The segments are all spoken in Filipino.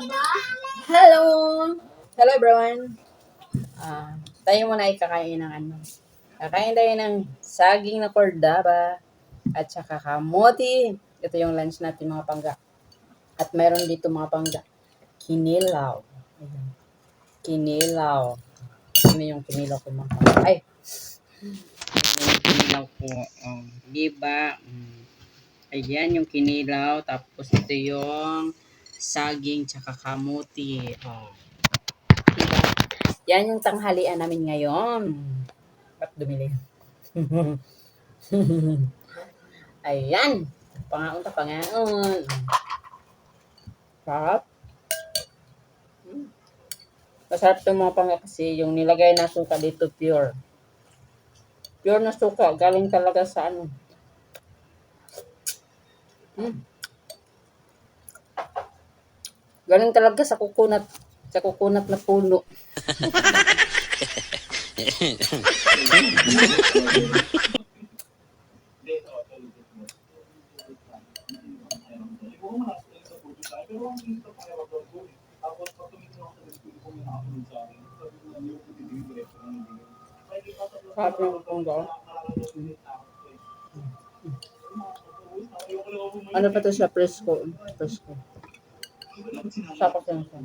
Hello! Hello everyone! Tayo muna ay kakain ng ano. Kakain tayo ng saging na cordaba at saka kamote. Ito yung lunch natin mga pangga. At mayroon dito mga pangga. Kinilaw. Ayan. Kinilaw. Ano yung kinilaw ko mga pangga? Ay! Yung kinilaw ko. Oh, diba? Ayan yung kinilaw. Tapos ito yung saging tsaka kamote. Oh. Diba? Yan yung tanghalian namin ngayon. Ba't dumili? Ayan. Pangaon ta, pangaon. Sarap. Masarap itong mga panga kasi yung nilagay na suka dito pure. Pure na suka. Galing talaga sa ano. Galing talaga sa coconut. Sa coconut na puno. Sarap ng pangga. Ano pa to siya? Presko. Presko. Sarap yan siya.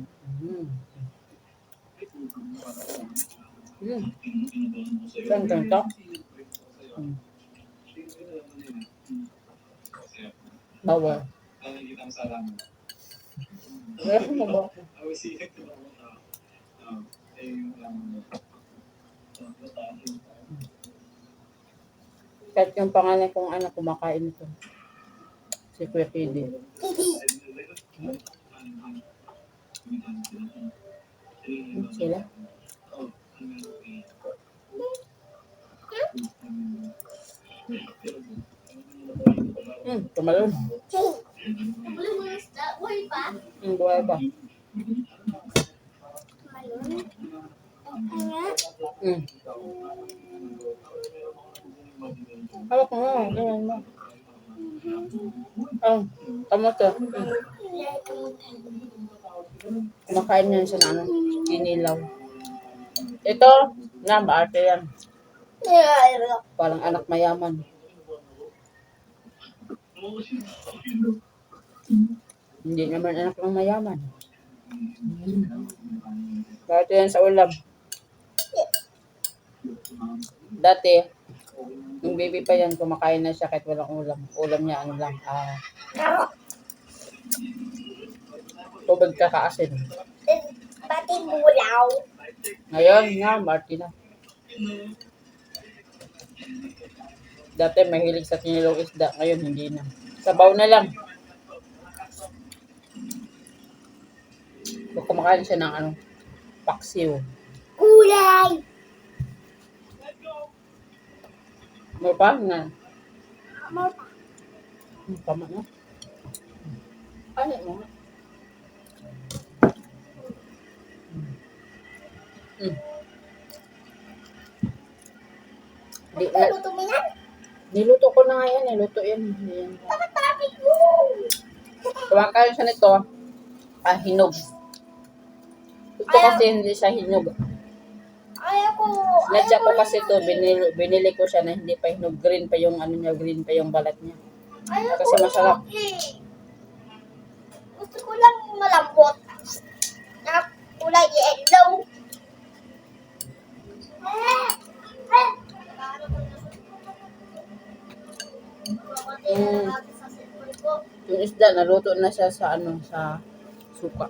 Saan ganito? Bawal. Meron mo ba? Kahit yung pangalan kong anak kumakain ito. Si Kuya Kidi. Sila? Tumalon. Buhay pa. Hawak mo. Ganyan mo. Kamote. Kumakain niya siya na ano. Kinilaw. Ito, na, maarte yan. Parang anak mayaman. Hindi naman anak ng mayaman. Maarte yan sa ulam. Dati, yung baby pa yan, kumakain na siya kahit walang ulam. Ulam niya, ano lang, tubig kakaasin. Pati bulaw. Ngayon nga, Marty na. Dati mahilig sa kinilong isda, ngayon hindi na. Sabaw na lang. Kumakain siya ng ano, paksiw. Gulay. Mo pa nga. Mo pa. Tama na. Ano mo? Luto mo yan? Niluto ko na nga yan. Niluto yan. Bakit traffic mo? Kumakain siya nito. Hinog. Ito kasi hindi siya hinog. Ayaw ko. Sinadya ko kasi ito. Binili ko siya na hindi pa hinog. Green pa yung ano niya. Green pa yung balat niya. Ayaw Kasi masarap. Gusto ko lang malambot. Na kulay yellow. Yung isda, naluto na siya sa ano, sa suka.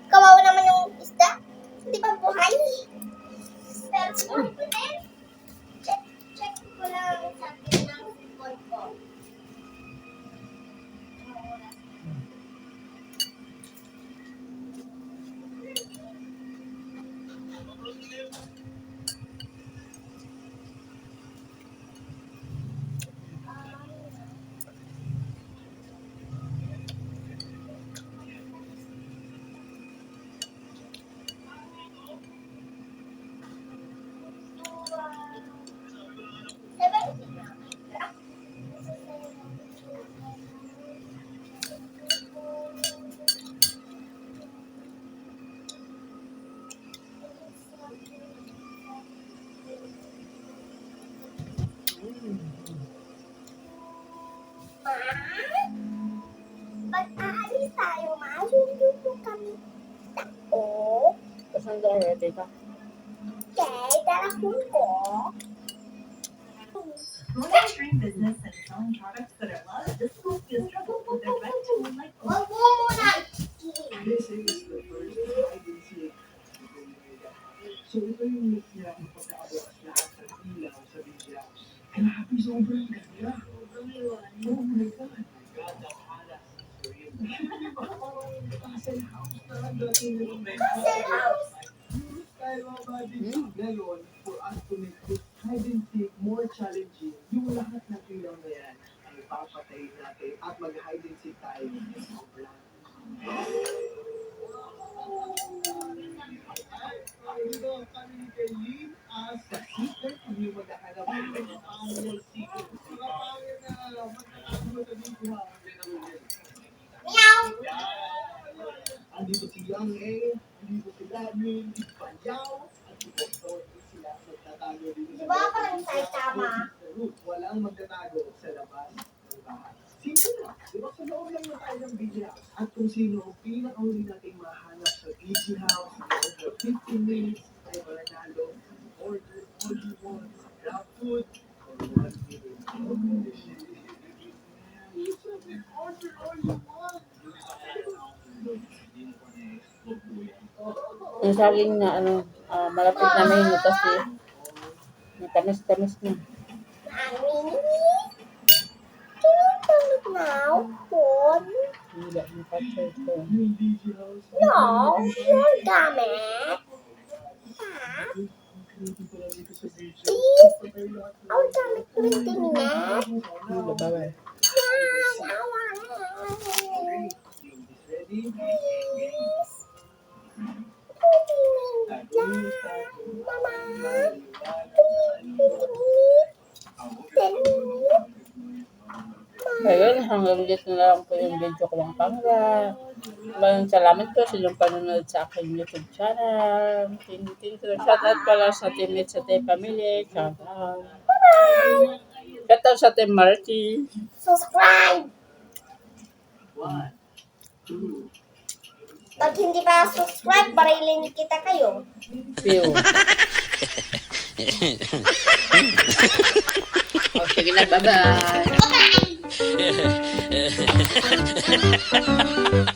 Kawawa naman yung isda. Hindi ba buhay? Pero buhay ko din. Check ko lang sa akin ng phone ko. tayo masundo po kami. Tako. Saan tayo, tita? Okay, dalakun ko. Growing stream business and selling products that are loved, this will be a struggle with their rent to like Wag mo muna. This is the first hide and seek. So ito yung look niya kung pagkakabukas lahat ng ilaw sa beach house. Grabe, sobrang ganda. Oh my God. Nagkadahalas. Di ba parang castle house na dating Castle house. Kaya mga buddy, ngayon, for us to make this hide and seek more challenging, yung lahat ng ilaw na yan, ay papatayin natin at mag-hide and seek tayo. Sobrang Meow. andito si Yang eh, andito si Ladmin, si Panyaw, at si Doktor, sila magtatago dito Di ba parang Saitama? Walang magtatago sa labas ng bahay. Simple lang, di ba sa loob lang na tayo ng beach house? At kung sino ang pinakahuli nating mahanap sa beach house, over 15 minutes, ay mananalo. Order all you want, grab food, or 1 minute. Order all you want. Yung saging na ano, malapit na may nutas eh. Matamis-tamis na. Mommy, can you turn it now? Phone? Hila ng patay ko. Yung beach house. No, you're gamit. Ha? Please, I'll gamit mo yung tingnet. Hila bawal. Yan, awan. Ready? Please. Tingin yan. Mama. Ayun, hanggang dito na lang po yung video ko lang pangga. Maraming salamat po sa inyong panonood sa aking YouTube channel. Thank you. Shout out pala sa teammates sa Team Family. Shout out. Bye-bye. Shout out sa Team Marty. Subscribe. 1, 2, Pag hindi pa subscribe, barilin kita kayo. Pew. Oh, sige na, bye-bye. Bye-bye.